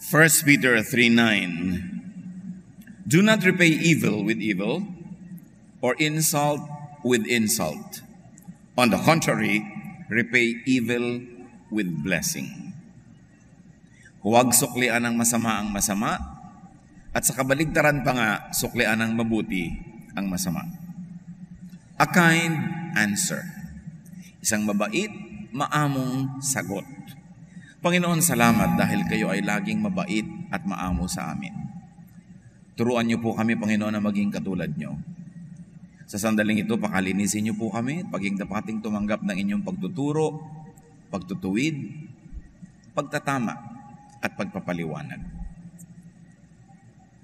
1 Peter 3:9. Do not repay evil with evil or insult with insult. On the contrary, repay evil with blessing. Huwag suklian ng masama ang masama, at sa kabaligtaran pa nga, suklian ng mabuti ang masama. A kind answer. Isang mabait, maamong sagot. Panginoon, salamat dahil kayo ay laging mabait at maamo sa amin. Turuan niyo po kami, Panginoon, na maging katulad niyo. Sa sandaling ito, pakalinisin niyo po kami, paging dapating tumanggap ng inyong pagtuturo, pagtutuwid, pagtatama, at pagpapaliwanag.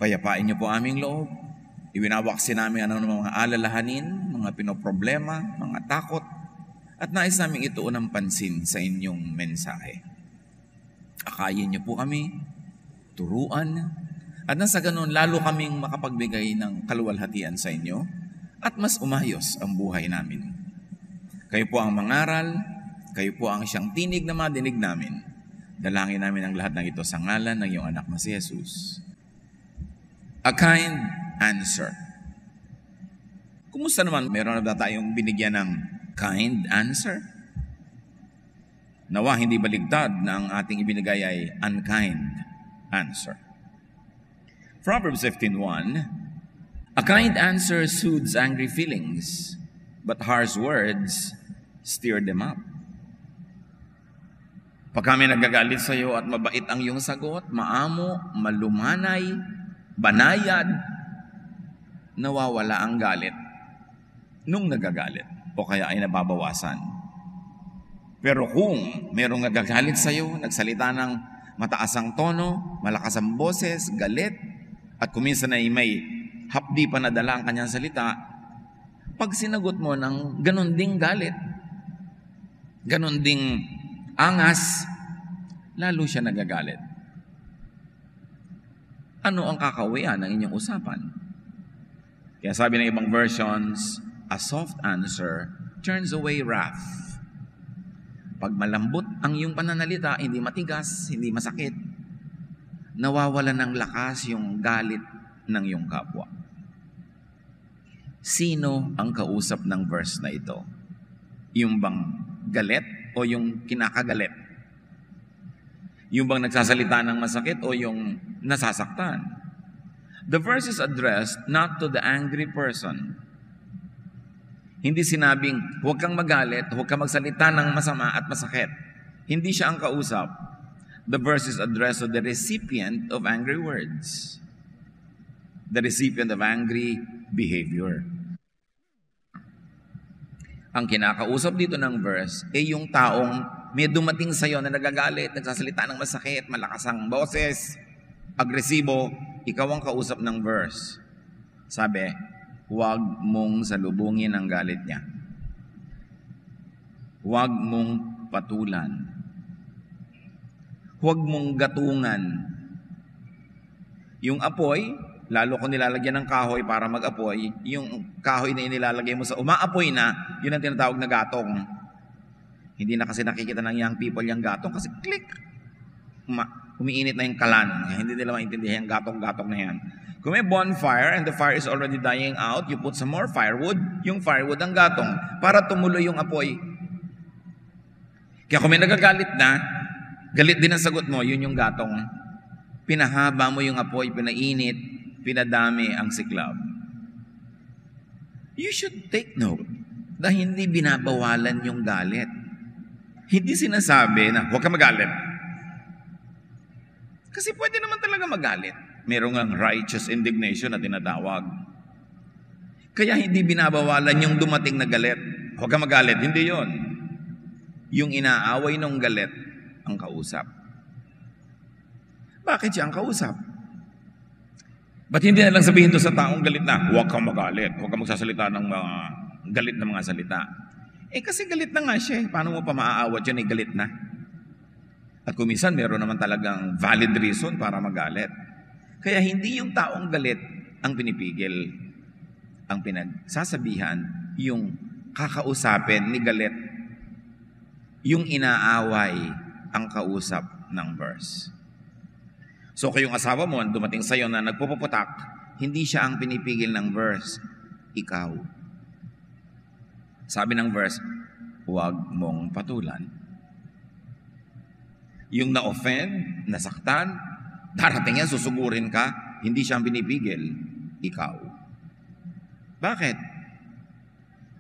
Payapain niyo po aming loob. Iwinawaksin namin ang mga alalahanin, mga pinoproblema, mga takot, at nais namin ituon ng pansin sa inyong mensahe. Akayin niyo po kami, turuan, at nasa ganun lalo kaming makapagbigay ng kaluwalhatian sa inyo at mas umayos ang buhay namin. Kayo po ang mangaral, kayo po ang siyang tinig na madinig namin. Dalangin namin ang lahat ng ito sa ngalan ng iyong anak na si Jesus. A kind answer. Kumusta naman? Meron na tayong binigyan ng kind answer? Nawa hindi baligtad na ang ating ibinigay ay unkind answer. Proverbs 15:1. A kind answer soothes angry feelings, but harsh words stir them up. Pag kami nagagalit sa iyo at mabait ang iyong sagot, maamo, malumanay, banayad, nawawala ang galit nung nagagalit o kaya ay nababawasan. Pero kung merong nagagalit sa iyo, nagsalita ng mataas ang tono, malakas ang boses, galit, at kuminsan ay may hapdi pa nadala ang kanyang salita, pag sinagot mo ng ganon ding galit, ganon ding angas, lalo siya nagagalit. Ano ang kakawian ng inyong usapan? Kaya sabi ng ibang versions, a soft answer turns away wrath. Pag malambot ang iyong pananalita, hindi matigas, hindi masakit, nawawala ng lakas yung galit ng iyong kapwa. Sino ang kausap ng verse na ito? Yung bang galit o yung kinakagalit? Yung bang nagsasalita ng masakit o yung nasasaktan? The verse is addressed not to the angry person. Hindi sinabing, huwag kang magalit, huwag kang magsalita ng masama at masakit. Hindi siya ang kausap. The verse is addressed to the recipient of angry words. The recipient of angry behavior. Ang kinakausap dito ng verse ay yung taong may dumating sa iyo na nagagalit, nagsasalita ng masakit, malakas ang boses, agresibo, ikaw ang kausap ng verse. Sabi, huwag mong salubungin ang galit niya. Huwag mong patulan. Huwag mong gatungan. Yung apoy, lalo kung nilalagyan ng kahoy para mag-apoy, yung kahoy na inilalagay mo sa umaapoy na, yun ang tinatawag na gatong. Hindi na kasi nakikita ng young people yung gatong kasi click! Umiinit na yung kalan. Hindi nila maintindihan yung gatong-gatong na yan. Kung may bonfire and the fire is already dying out, you put some more firewood, yung firewood ang gatong, para tumuloy yung apoy. Kaya kung may nagagalit na, galit din ang sagot mo, yun yung gatong. Pinahaba mo yung apoy, pinainit, pinadami ang siklab. You should take note na hindi binabawalan yung galit. Hindi sinasabi na, huwag ka magalit. Kasi pwede naman talaga magalit. Merong ang righteous indignation na tinatawag. Kaya hindi binabawalan yung dumating na galit. Huwag ka magalit. Hindi yon. Yung inaaway ng galit ang kausap. Bakit siya ang kausap? Ba't hindi na lang sabihin to sa taong galit na, huwag kang magalit. Huwag kang magsasalita ng mga galit na mga salita. Kasi galit na nga siya. Paano mo pa maaawat yun? Galit na. At kuminsan meron naman talagang valid reason para magalit. Kaya hindi yung taong galit ang pinipigil. Ang pinagsasabihan, yung kakausapin ni galit, yung inaaway ang kausap ng verse. So kayong asawa mo, dumating sa'yo na nagpupuputak, hindi siya ang pinipigil ng verse, ikaw. Sabi ng verse, huwag mong patulan. Yung na-offend, nasaktan, darating yan, susugurin ka, hindi siya ang pinipigil, ikaw. Bakit?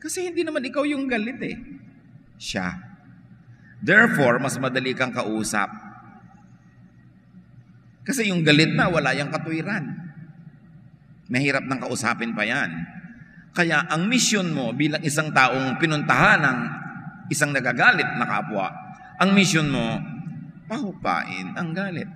Kasi hindi naman ikaw yung galit eh. Siya. Therefore, mas madali kang kausap. Kasi yung galit na, wala yung katuwiran. Mahirap nang kausapin pa yan. Kaya ang mission mo bilang isang taong pinuntahan ng isang nagagalit na kapwa, ang mission mo, pahupain ang galit.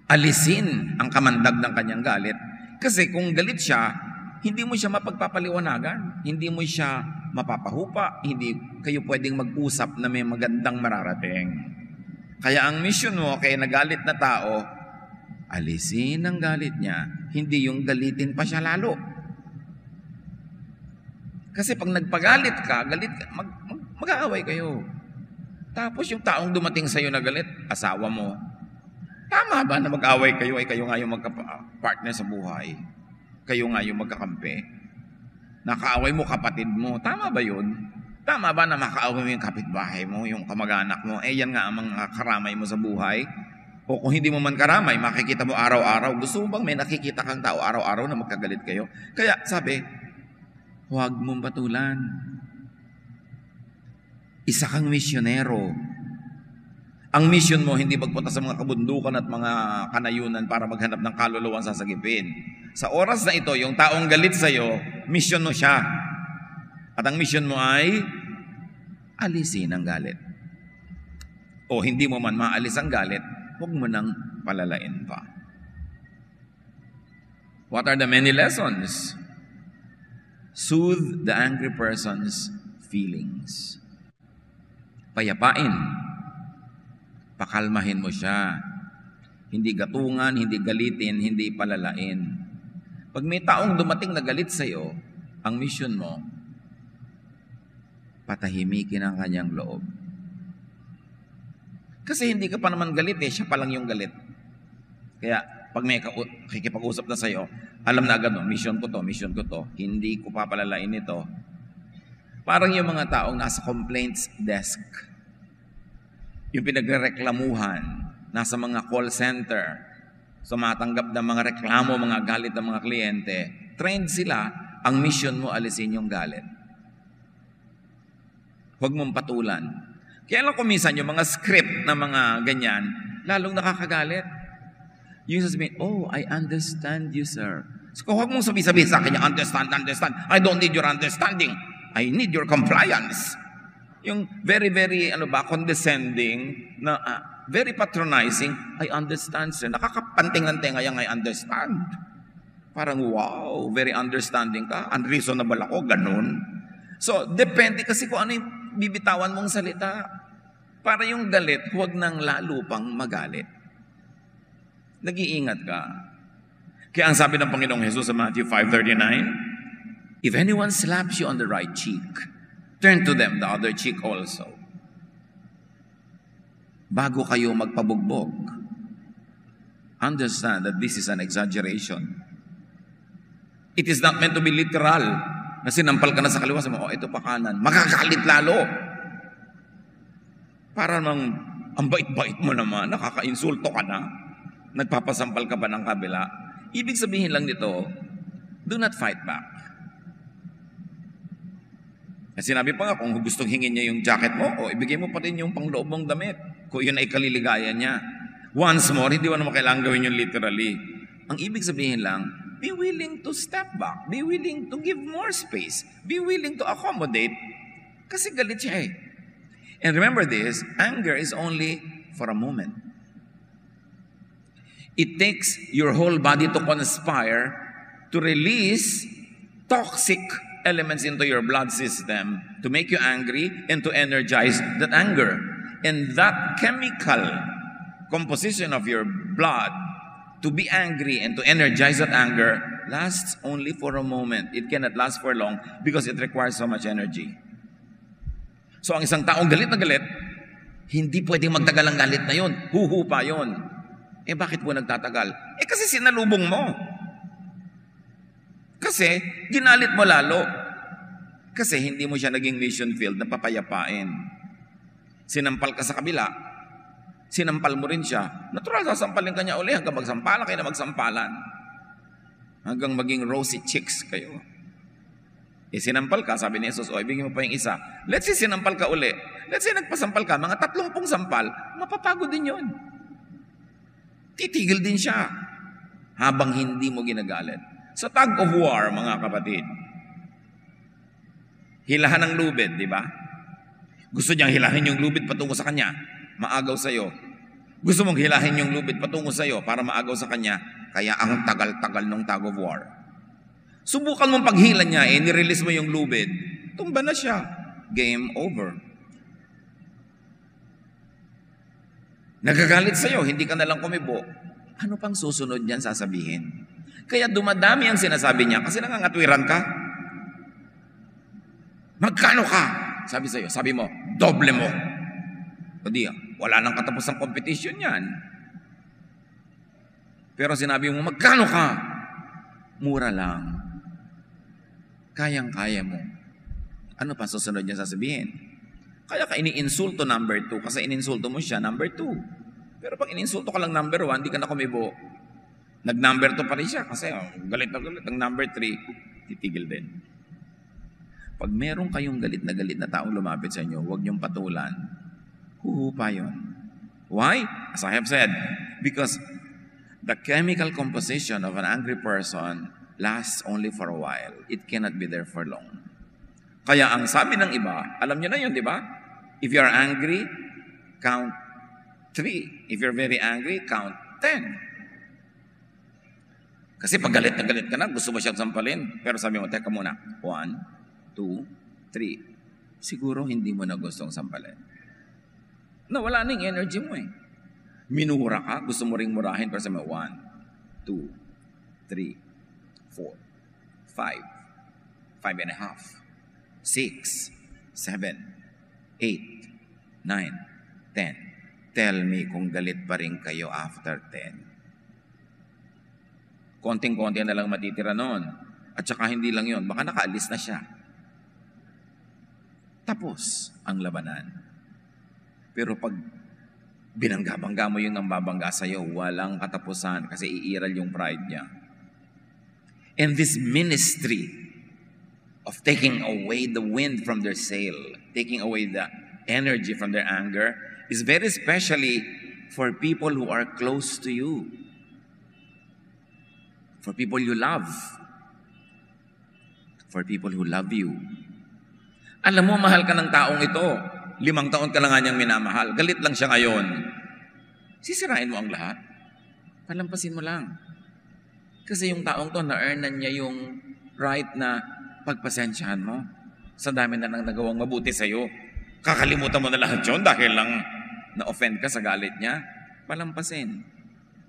Alisin ang kamandag ng kanyang galit. Kasi kung galit siya, hindi mo siya mapagpapaliwanagan. Hindi mo siya mapapahupa. Hindi kayo pwedeng mag-usap na may magandang mararating. Kaya ang mission mo kay nagalit na tao, alisin ang galit niya. Hindi yung galitin pa siya lalo. Kasi pag nagpagalit ka, mag-aaway kayo. Tapos yung taong dumating sa'yo na galit, asawa mo. Tama ba na mag-away kayo ay kayo nga yung magka-partner sa buhay? Kayo nga yung magkakampi? Nakaaway mo kapatid mo. Tama ba yun? Tama ba na makaaway mo yung kapitbahay mo, yung kamag-anak mo? Yan nga ang mga karamay mo sa buhay. O kung hindi mo man karamay, makikita mo araw-araw. Gusto mo bang may nakikita kang tao araw-araw na magkagalit kayo? Kaya sabi, huwag mong patulan. Isa kang misyonero. Ang mission mo, hindi magpunta sa mga kabundukan at mga kanayunan para maghanap ng kaluluwang sasagipin. Sa oras na ito, yung taong galit sa'yo, mission mo siya. At ang mission mo ay alisin ang galit. O hindi mo man maalis ang galit, huwag mo nang palalain pa. What are the many lessons? Soothe the angry person's feelings. Payapain. Pakalmahin mo siya. Hindi gatungan, hindi galitin, hindi palalain. Pag may taong dumating na galit sa'yo, ang mission mo, patahimikin ang kanyang loob. Kasi hindi ka pa naman galit eh, siya pa lang yung galit. Kaya pag may kikipag-usap na sa'yo, alam na agad, no, mission ko to, hindi ko papalalain ito. Parang yung mga taong nasa complaints desk, yung pinagrereklamuhan, nasa mga call center, sumatanggap ng mga reklamo, mga galit ng mga kliyente, trained sila, ang mission mo, alisin yung galit. Huwag mong patulan. Kaya lang kuminsan yung mga script na mga ganyan, lalong nakakagalit. Yung sasabihin, oh, I understand you, sir. So, huwag mong sabi-sabi sa akin, understand. I don't need your understanding. I need your compliance. Yung very, very, condescending, na very patronizing, I understand, sir. Nakakapanting ng tenga yung I understand. Parang, wow, very understanding ka. Unreasonable ako, ganun. So, depende kasi kung ano yung bibitawan mong salita. Para yung galit, huwag nang lalo pang magalit. Nag-iingat ka. Kaya ang sabi ng Panginoong Jesus sa Matthew 5:39, if anyone slaps you on the right cheek, turn to them the other cheek also. Bago kayo magpabugbog, understand that this is an exaggeration. It is not meant to be literal. Na sinampal ka na sa kaliwa, sabi mo, oh, ito pa kanan. Makakalit lalo. Para mang, ang bait-bait mo naman, nakaka-insulto ka na. Nagpapasampal ka pa ng kabila. Ibig sabihin lang nito, do not fight back. Kasi sinabi pa nga, kung gustong hingin niya yung jacket mo, o ibigay mo pa rin yung pangloob mong damit. Kung yun ay kaliligayan niya. Once more, hindi mo naman kailangan gawin yun literally. Ang ibig sabihin lang, be willing to step back. Be willing to give more space. Be willing to accommodate. Kasi galit siya eh. And remember this, anger is only for a moment. It takes your whole body to conspire to release toxic elements into your blood system to make you angry and to energize that anger. And that chemical composition of your blood to be angry and to energize that anger lasts only for a moment. It cannot last for long because it requires so much energy. So ang isang taong galit na galit, Hindi pwedeng magtagal ang galit na yon. Huhupa yon. Bakit po nagtatagal? Kasi sinalubong mo. Kasi ginalit mo lalo. Kasi hindi mo siya naging mission field na papayapain. Sinampal ka sa kabila. Sinampal mo rin siya. Natural, sasampalin ka niya uli hanggang magsampalan kayo na magsampalan. Hanggang maging rosy cheeks kayo. Sinampal ka, sabi ni Jesus, ibigin mo pa yung isa. Let's say sinampal ka uli. Let's say nagpasampal ka, mga 30 sampal, mapapagod din yun. Titigil din siya habang hindi mo ginagalit. Sa tug of war, mga kapatid, hilahan ng lubid, di ba? Gusto niyang hilahin yung lubid patungo sa kanya, maagaw sa'yo. Gusto mong hilahin yung lubid patungo sa'yo para maagaw sa kanya, kaya ang tagal-tagal ng tug of war. Subukan mong paghila niya, nirelease mo yung lubid, tumba na siya. Game over. Nagagalit sa'yo, hindi ka nalang kumibo. Ano pang susunod niyan sasabihin? Kaya dumadami ang sinasabi niya kasi nangangatwiran ka. Magkano ka? Sabi sa'yo, sabi mo, doble mo. O di, wala nang katapos ng competition yan. Pero sinabi mo, magkano ka? Mura lang. Kayang-kaya mo. Ano pa susunod niya sasabihin? Kaya ka ini-insulto number 2 kasi ininsulto mo siya number 2. Pero pag ininsulto ka lang number 1, di ka na kumibo. Nag-number 2 pa rin siya kasi galit na galit. Ang number 3, titigil din. Pag meron kayong galit na taong lumapit sa inyo, huwag niyong patulan. Huhupa yun. Why? As I have said, because the chemical composition of an angry person lasts only for a while. It cannot be there for long. Kaya ang sabi ng iba, alam niyo na yun, di ba? If you are angry, count 3. If you're very angry, count 10. Kasi pag galit na galit ka na, gusto mo siyang sampalin. Pero sabi mo, teka muna. 1, 2, 3. Siguro hindi mo na gustong sampalin. Wala na yung energy mo eh. Minura ka, gusto mo ring murahin. Pero sabi mo, 1, 2, 3, 4, 5, 5.5, 6, 7, 8, 9, 10. Tell me kung galit pa rin kayo after 10. Konting-konti na lang matitira noon. At saka hindi lang yon, baka nakaalis na siya. Tapos ang labanan. Pero pag binangga-bangga mo yung nambabangga sa'yo, walang katapusan kasi iiral yung pride niya. And this ministry of taking away the wind from their sail, taking away the energy from their anger, is very especially for people who are close to you. For people you love. For people who love you. Alam mo, mahal ka ng taong ito. 5 taon ka lang nga niyang minamahal. Galit lang siya ngayon. Sisirain mo ang lahat. Palampasin mo lang. Kasi yung taong to, na-earnan niya yung right na pagpasensyahan mo sa dami na nang nagawang mabuti sa'yo. Kakalimutan mo na lahat yun dahil lang na-offend ka sa galit niya. Palampasin.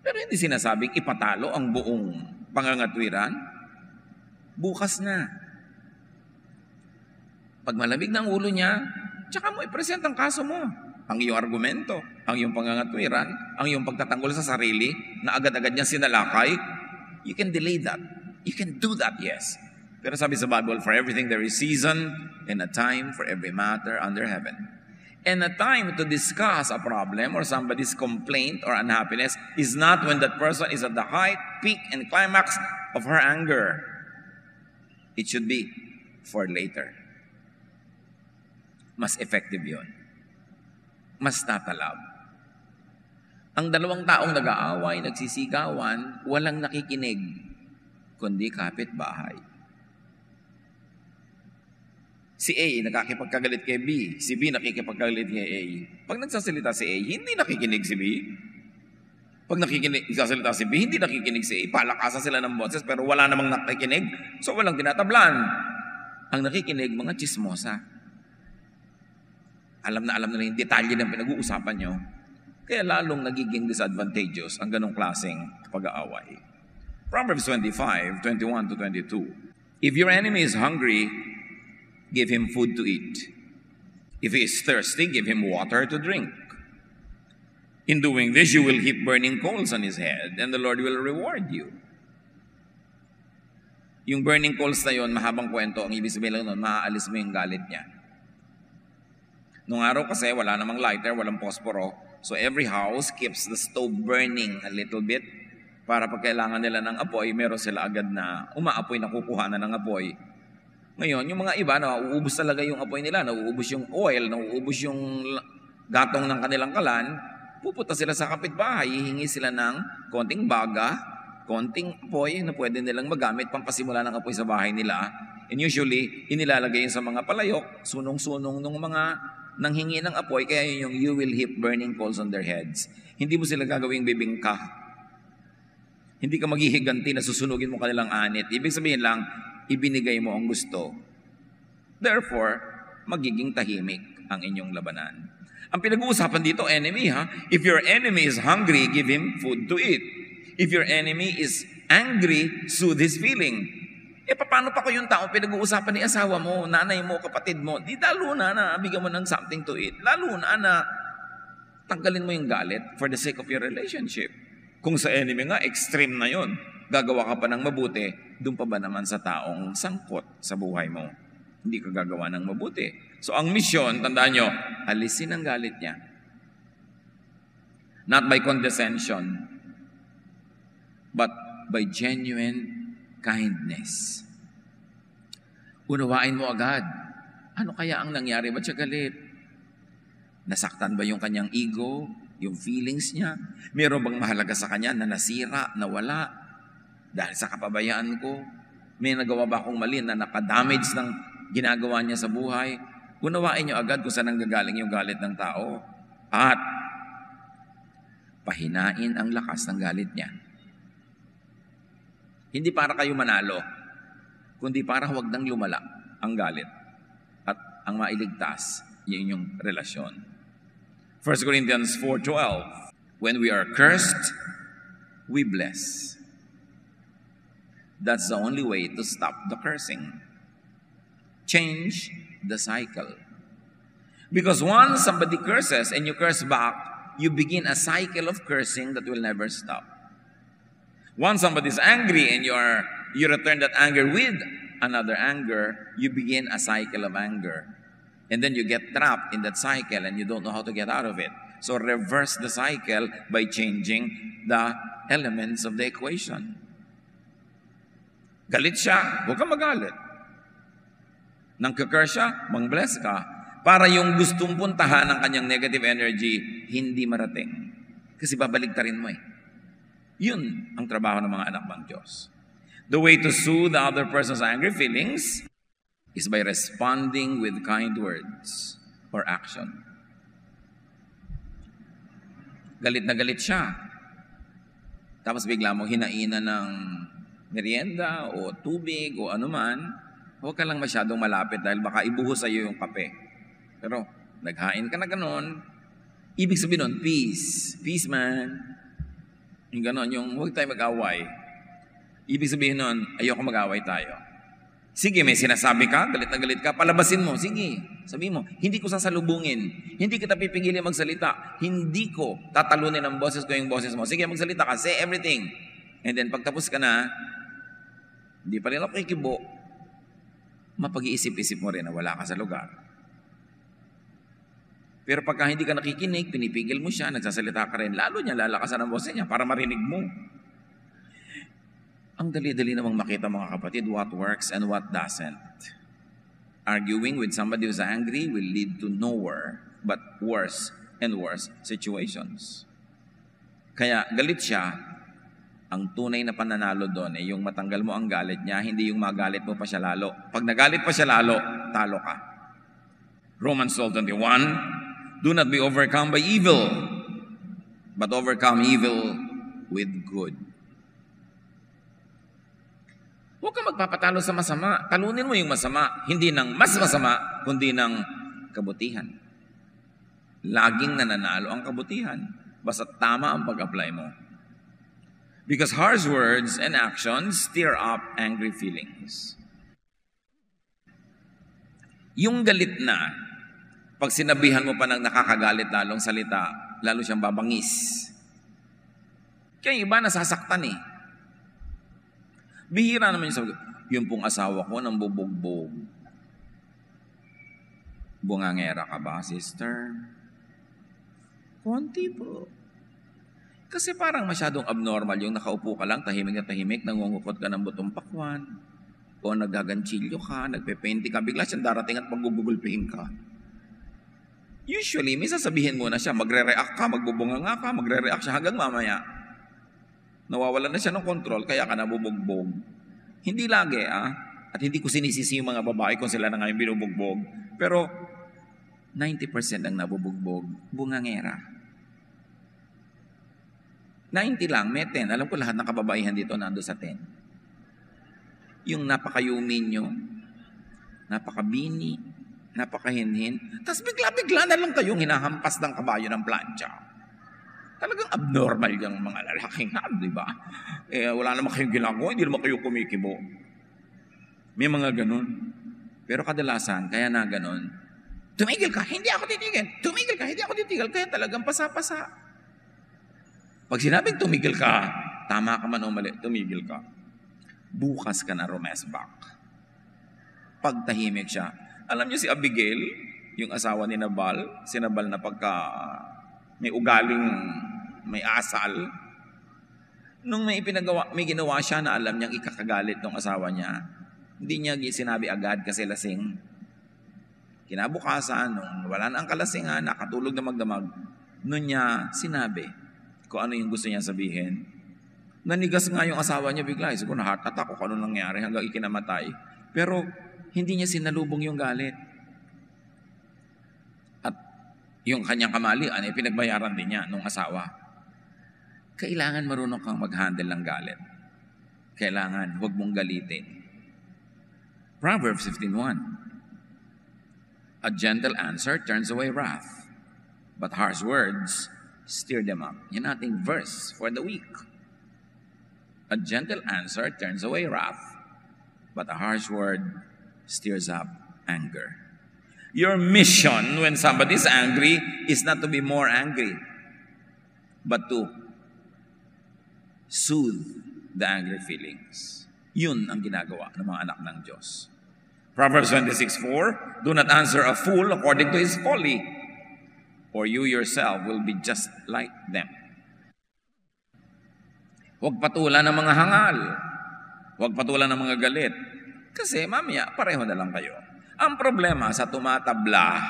Pero hindi sinasabing ipatalo ang buong pangangatwiran. Bukas na. Pag malamig ng ulo niya, tsaka mo i-present ang kaso mo. Ang iyong argumento, ang iyong pangangatwiran, ang iyong pagtatanggol sa sarili na agad-agad niyang sinalakay. You can delay that. You can do that, yes. Pero sabi sa Bible, for everything there is season and a time for every matter under heaven. And a time to discuss a problem or somebody's complaint or unhappiness is not when that person is at the height, peak, and climax of her anger. It should be for later. Mas effective yun. Mas tatalab. Ang dalawang taong nag-aaway, nagsisigawan, walang nakikinig, kundi kapitbahay. Si A nakikipagkagalit kay B, si B nakikipagkagalit kay A. Pag nagsasalita si A, hindi nakikinig si B. Pag nagsasalita si B, hindi nakikinig si A. Palakasan sila ng boses pero wala namang nakikinig, so walang tinatablan. Ang nakikinig, mga chismosa. Alam na yung detalye ng pinag-uusapan nyo. Kaya lalong nagiging disadvantageous ang ganong klaseng pag-aaway. Proverbs 25, 21 to 22. If your enemy is hungry, give him food to eat. If he is thirsty, give him water to drink. In doing this, you will heap burning coals on his head, and the Lord will reward you. Yung burning coals na yun, mahabang kwento, ang ibig sabihin lang nun, maaalis mo yung galit niya. Nung araw kasi, wala namang lighter, walang posporo, so every house keeps the stove burning a little bit, para pag kailangan nila ng apoy, meron sila agad na umaapoy, nakukuha na ng apoy. Ngayon, yung mga iba, nauubos talaga yung apoy nila, nauubos yung oil, nauubos yung gatong ng kanilang kalan, pupunta sila sa kapitbahay, hihingi sila ng konting baga, konting apoy na pwede nilang magamit pampasimula ng apoy sa bahay nila. And usually, inilalagay yun sa mga palayok, sunong-sunong ng mga nanghingi ng apoy, kaya yun yung you will heap burning coals on their heads. Hindi mo sila gagawing bibingka. Hindi ka maghihiganti na susunugin mo kanilang anit. Ibig sabihin lang, ibinigay mo ang gusto. Therefore, magiging tahimik ang inyong labanan. Ang pinag-uusapan dito, enemy ha. If your enemy is hungry, give him food to eat. If your enemy is angry, soothe his feeling. Paano pa ko yung taong pinag-uusapan ni asawa mo, nanay mo, kapatid mo? Di lalo na bigyan mo ng something to eat. Lalo na tanggalin mo yung galit for the sake of your relationship. Kung sa enemy nga, extreme na yon. Gagawa ka pa ng mabuti, doon pa ba naman sa taong sangkot sa buhay mo? Hindi ka gagawa ng mabuti. So ang misyon, tandaan nyo, alisin ang galit niya. Not by condescension, but by genuine kindness. Unawain mo agad. Ano kaya ang nangyari? Ba't siya galit? Nasaktan ba yung kanyang ego? Yung feelings niya? Meron bang mahalaga sa kanya na nasira, nawala? Dahil sa kapabayaan ko? May nagawa ba akong mali na nakadamage ng ginagawa niya sa buhay? Unawain niyo agad kung saan nanggagaling yung galit ng tao. At pahinain ang lakas ng galit niya. Hindi para kayo manalo, kundi para huwag nang lumala ang galit at ang mailigtas yung inyong relasyon. 1 Corinthians 4:12, when we are cursed, we bless. That's the only way to stop the cursing. Change the cycle. Because once somebody curses and you curse back, you begin a cycle of cursing that will never stop. Once somebody is angry and you return that anger with another anger, you begin a cycle of anger. And then you get trapped in that cycle and you don't know how to get out of it. So reverse the cycle by changing the elements of the equation. Galit siya, huwag kang magalit. Nang curse siya, mang-bless ka. Para yung gustong puntahan ng kanyang negative energy, hindi marating. Kasi babaligtarin mo eh. Yun ang trabaho ng mga anak ng Diyos. The way to soothe the other person's angry feelings is by responding with kind words or action. Galit na galit siya. Tapos bigla mo hinainan ng merienda o tubig o anuman, huwag ka lang masyadong malapit dahil baka ibuhos sa iyo yung kape. Pero naghain ka na ganon, ibig sabihin nun, peace. Peace man. Yung ganon, yung huwag tayo mag-away. Ibig sabihin nun, ayoko mag-away tayo. Sige, may sinasabi ka, galit na galit ka, palabasin mo, sige. Sabihin mo, hindi ko sasalubungin. Hindi kita pipigilin magsalita. Hindi ko tatalunin ang boses ko yung boses mo. Sige, magsalita ka, say everything. And then pagtapos ka na, hindi pa rin ako kikibo, mapag-iisip-isip mo rin na wala ka sa lugar. Pero pagka hindi ka nakikinig, pinipigil mo siya, nagsasalita ka rin, lalo niya lalakasan ang boses niya para marinig mo. Ang dali-dali namang makita mga kapatid what works and what doesn't. Arguing with somebody who's angry will lead to nowhere but worse and worse situations. Kaya galit siya, ang tunay na pananalo doon ay yung matanggal mo ang galit niya, hindi yung magalit mo pa siya lalo. Pag nagalit pa siya lalo, talo ka. Romans 12:21, do not be overcome by evil, but overcome evil with good. Huwag kang magpapatalo sa masama. Talunin mo yung masama, hindi ng mas masama, kundi ng kabutihan. Laging nananalo ang kabutihan, basta tama ang pag-apply mo. Because harsh words and actions stir up angry feelings. Yung galit na, pag sinabihan mo pa ng nakakagalit lalong salita, lalo siyang babangis. Kaya iba nasasaktan eh. Bihira naman yung sabi, yung pong asawa ko nang bubugbog. Bungangera ka ba, sister? Konti po. Kasi parang masyadong abnormal yung nakaupo ka lang, tahimik na tahimik, nangungukot ka ng butong pakwan, o naggaganchilyo ka, nagpepenti ka, bigla siyang darating at maggugugulpihin ka. Usually, may sasabihin mo na siya, magre-react ka, magbubunganga ka, magre-react siya hanggang mamaya. Nawawalan na siya ng kontrol, kaya ka nabubugbog. Hindi lagi, At hindi ko sinisisi yung mga babae kung sila na ngayon binubugbog. Pero, 90% ang nabubugbog, bungangera. 90 lang, may 10. Alam ko lahat ng kababaihan dito nando sa 10. Yung napakayumin nyo, napakabini, napakahinhin, tapos bigla-bigla na lang kayong hinahampas ng kabayo ng plancha. Talagang abnormal yung mga lalaking di ba? Wala naman kayong ginagawa, hindi naman kayo kumikibo. May mga ganun. Pero kadalasan, kaya na ganun, tumigil ka, hindi ako titigil. Tumigil ka, hindi ako titigil. Kaya talagang pasa-pasa. Pag sinabing tumigil ka, tama ka man o mali, tumigil ka. Bukas ka na rumesbak. Pag tahimik siya. Alam niyo si Abigail, yung asawa ni Nabal, si Nabal na pagka may ugaling, may asal, nung may ginawa siya na alam niyang ikakagalit ng asawa niya, hindi niya sinabi agad kasi lasing. Kinabukasan, nung wala na ang kalasingan, nakatulog na magdamag, nun niya sinabi kung ano yung gusto niya sabihin. Nanigas nga yung asawa niya bigla. Siguro na heart attack o kung ano nangyari hanggang ikinamatay. Pero hindi niya sinalubong yung galit. At yung kanyang kamalian ay pinagbayaran din niya nung asawa. Kailangan marunong kang mag-handle ng galit. Kailangan, huwag mong galitin. Proverbs 15:1. A gentle answer turns away wrath, but harsh words stir them up. Yan ating verse for the week. A gentle answer turns away wrath, but a harsh word stirs up anger. Your mission when somebody is angry is not to be more angry, but to soothe the angry feelings. Yun ang ginagawa ng mga anak ng Diyos. Proverbs 26:4, do not answer a fool according to his folly, or you yourself will be just like them. Huwag patulan ng mga hangal. Huwag patulan ng mga galit. Kasi mamaya, pareho na lang kayo. Ang problema sa tumatabla,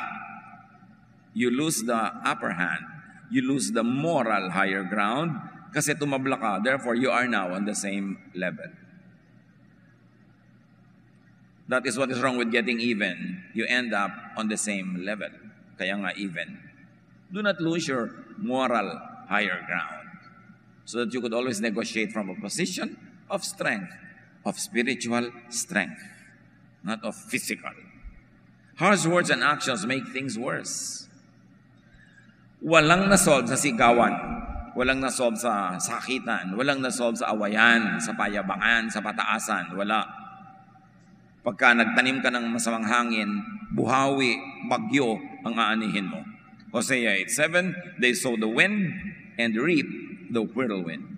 you lose the upper hand. You lose the moral higher ground kasi tumabla ka. Therefore, you are now on the same level. That is what is wrong with getting even. You end up on the same level. Kaya nga even. Do not lose your moral higher ground so that you could always negotiate from a position of strength, of spiritual strength, not of physical. Harsh words and actions make things worse. Walang nasolve sa sigawan, walang nasolve sa sakitan, walang nasolve sa awayan, sa payabangan, sa pataasan, wala. Pagka nagtanim ka ng masamang hangin, buhawi, bagyo ang aanihin mo. Hosea 8:7, they sow the wind and reap the whirlwind.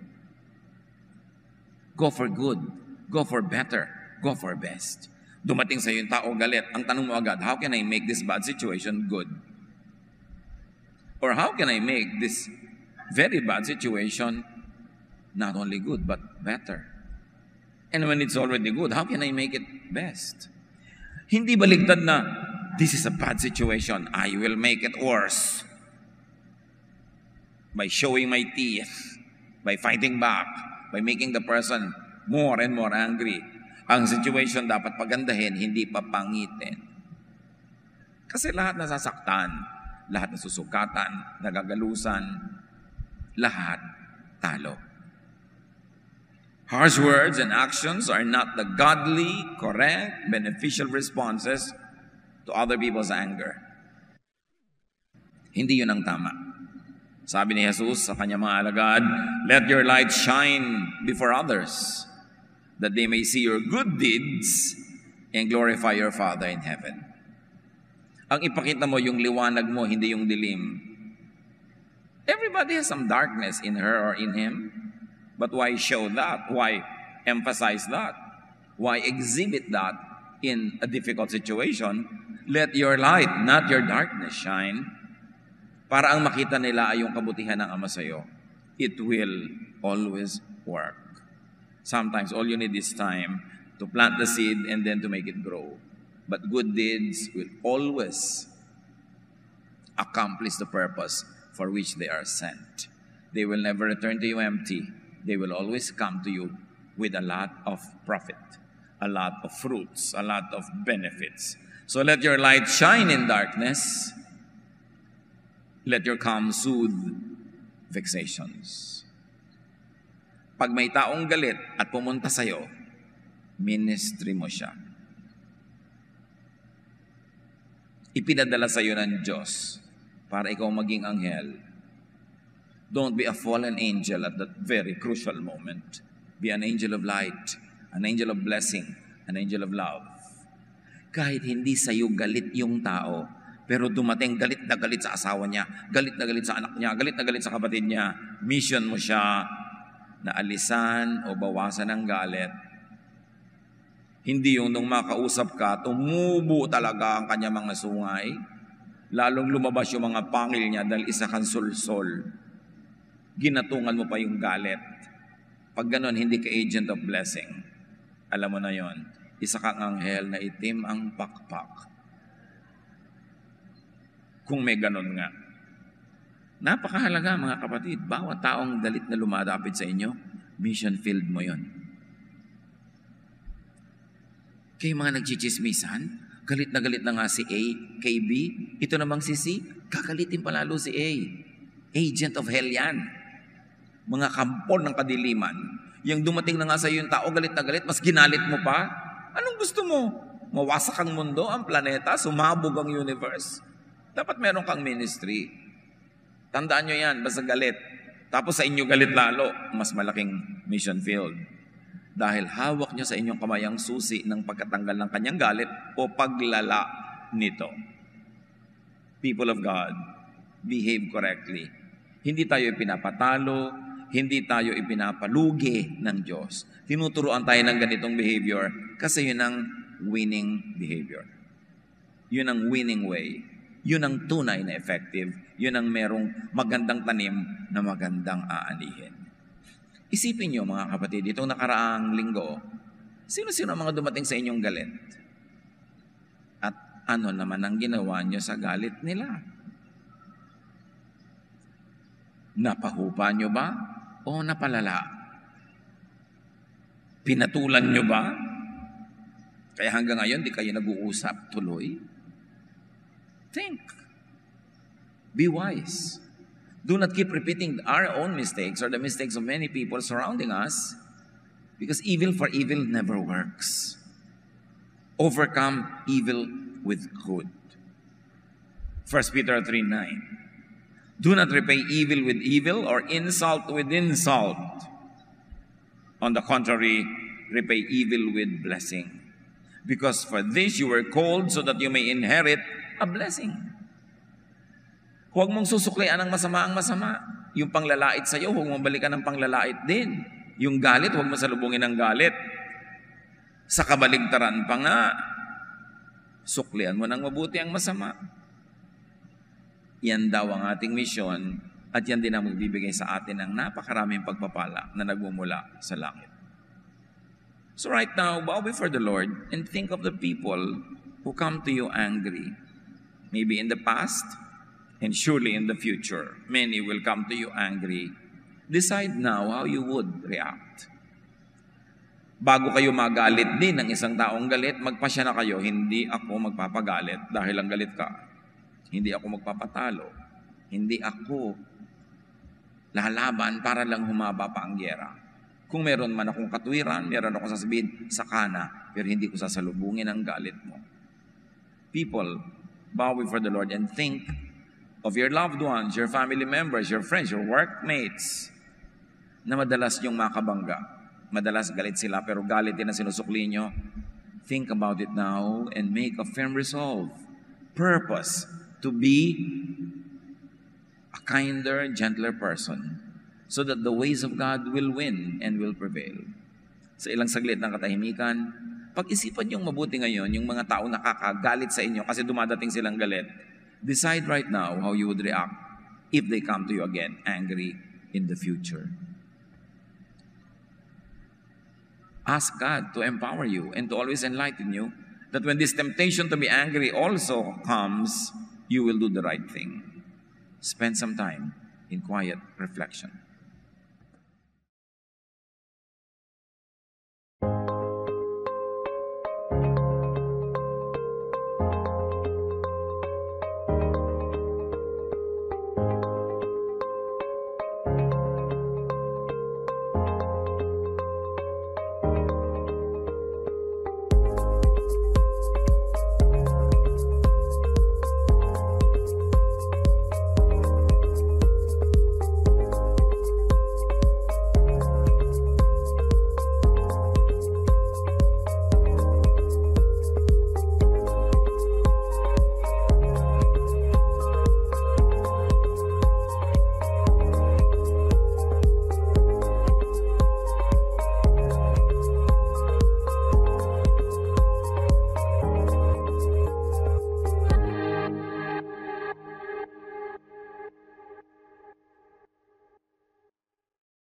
Go for good. Go for better. Go for best. Dumating sa iyo yung tao galit. Ang tanong mo agad, how can I make this bad situation good? Or how can I make this very bad situation not only good but better? And when it's already good, how can I make it best? Hindi baligtad na, this is a bad situation, I will make it worse. By showing my teeth, by fighting back, by making the person more and more angry. Ang situation dapat pagandahin, hindi papangitin. Kasi lahat nasasaktan, lahat nasusukatan, nagagalusan, lahat talo. Harsh words and actions are not the godly, correct, beneficial responses to other people's anger. Hindi yun ang tama. Sabi ni Jesus sa kanyang mga alagad, let your light shine before others, that they may see your good deeds and glorify your Father in heaven. Ang ipakita mo yung liwanag mo, hindi yung dilim. Everybody has some darkness in her or in him. But why show that? Why emphasize that? Why exhibit that in a difficult situation? Let your light, not your darkness, shine. Para ang makita nila ay yung kabutihan ng Ama sa'yo. It will always work. Sometimes all you need is time to plant the seed and then to make it grow. But good deeds will always accomplish the purpose for which they are sent. They will never return to you empty. They will always come to you with a lot of profit, a lot of fruits, a lot of benefits. So let your light shine in darkness. Let your calm soothe vexations. Pag may taong galit at pumunta sa'yo, ministry mo siya. Ipinadala sa'yo ng Diyos para ikaw maging anghel. Don't be a fallen angel at that very crucial moment. Be an angel of light, an angel of blessing, an angel of love. Kahit hindi sa'yo galit yung tao, pero dumating galit na galit sa asawa niya, galit na galit sa anak niya, galit na galit sa kapatid niya, mission mo siya na alisan o bawasan ng galit. Hindi yung nung makausap ka, tumubo talaga ang kanya mga sungay, lalong lumabas yung mga pangil niya dahil isa kang sulsol. Ginatungan mo pa yung galit. Pag ganon, hindi ka agent of blessing. Alam mo na yon, isa kang anghel na itim ang pakpak. Kung may ganon nga. Napakahalaga mga kapatid, bawat taong galit na lumadapit sa inyo, mission field mo yon. Kayo mga nagchichismisan, galit na nga si A, kay B, ito namang si C, kakalitin palalo si A. Agent of hell yan. Mga kampon ng kadiliman. Yung dumating na nga sa iyo yung tao, galit na galit, mas ginalit mo pa. Anong gusto mo? Mawasak ang mundo, ang planeta, sumabog ang universe? Dapat meron kang ministry. Tandaan nyo yan, basta galit. Tapos sa inyo galit lalo, mas malaking mission field. Dahil hawak nyo sa inyong kamay ang susi ng pagkatanggal ng kanyang galit o paglala nito. People of God, behave correctly. Hindi tayo ipinapatalo, hindi tayo ipinapalugi ng Diyos. Tinuturuan tayo ng ganitong behavior kasi yun ang winning behavior. Yun ang winning way. Yun ang tunay na effective. Yun ang merong magandang tanim na magandang aanihin. Isipin nyo mga kapatid, itong nakaraang linggo, sino-sino ang mga dumating sa inyong galit? At ano naman ang ginawa nyo sa galit nila? Napahupa nyo ba? O napalala? Pinatulan nyo ba? Kaya hanggang ngayon, di kayo nag-uusap tuloy? Think. Be wise. Do not keep repeating our own mistakes or the mistakes of many people surrounding us because evil for evil never works. Overcome evil with good. 1 Peter 3:9. Do not repay evil with evil or insult with insult. On the contrary, repay evil with blessing. Because for this you were called so that you may inherit a blessing. Huwag mong susuklian ng masama ang masama. Yung panglalait sa iyo, huwag mong balikan ng panglalait din. Yung galit, huwag mo salubungin ng galit. Sa kabaligtaran pa nga, suklian mo ng mabuti ang masama. Yan daw ang ating misyon at yan din ang magbibigay sa atin ng napakaraming pagpapala na nagmumula sa langit. So right now, bow before the Lord and think of the people who come to you angry. Maybe in the past, and surely in the future, many will come to you angry. Decide now how you would react. Bago kayo magalit din ng isang taong galit, magpasya na kayo, hindi ako magpapagalit dahil ang galit ka. Hindi ako magpapatalo. Hindi ako lalaban para lang humaba pa ang gyera. Kung meron man akong katwiran, meron akong sasabihin, sakana, pero hindi ko sasalubungin ang galit mo. People, bow before the Lord and think of your loved ones, your family members, your friends, your workmates, na madalas yung makabangga. Madalas galit sila, pero galit din na sinusukli nyo. Think about it now and make a firm resolve. Purpose to be a kinder, gentler person so that the ways of God will win and will prevail. Sa ilang saglit ng katahimikan, pag-isipan niyong mabuti ngayon yung mga tao nakakagalit sa inyo kasi dumadating silang galit. Decide right now how you would react if they come to you again angry in the future. Ask God to empower you and to always enlighten you that when this temptation to be angry also comes, you will do the right thing. Spend some time in quiet reflection.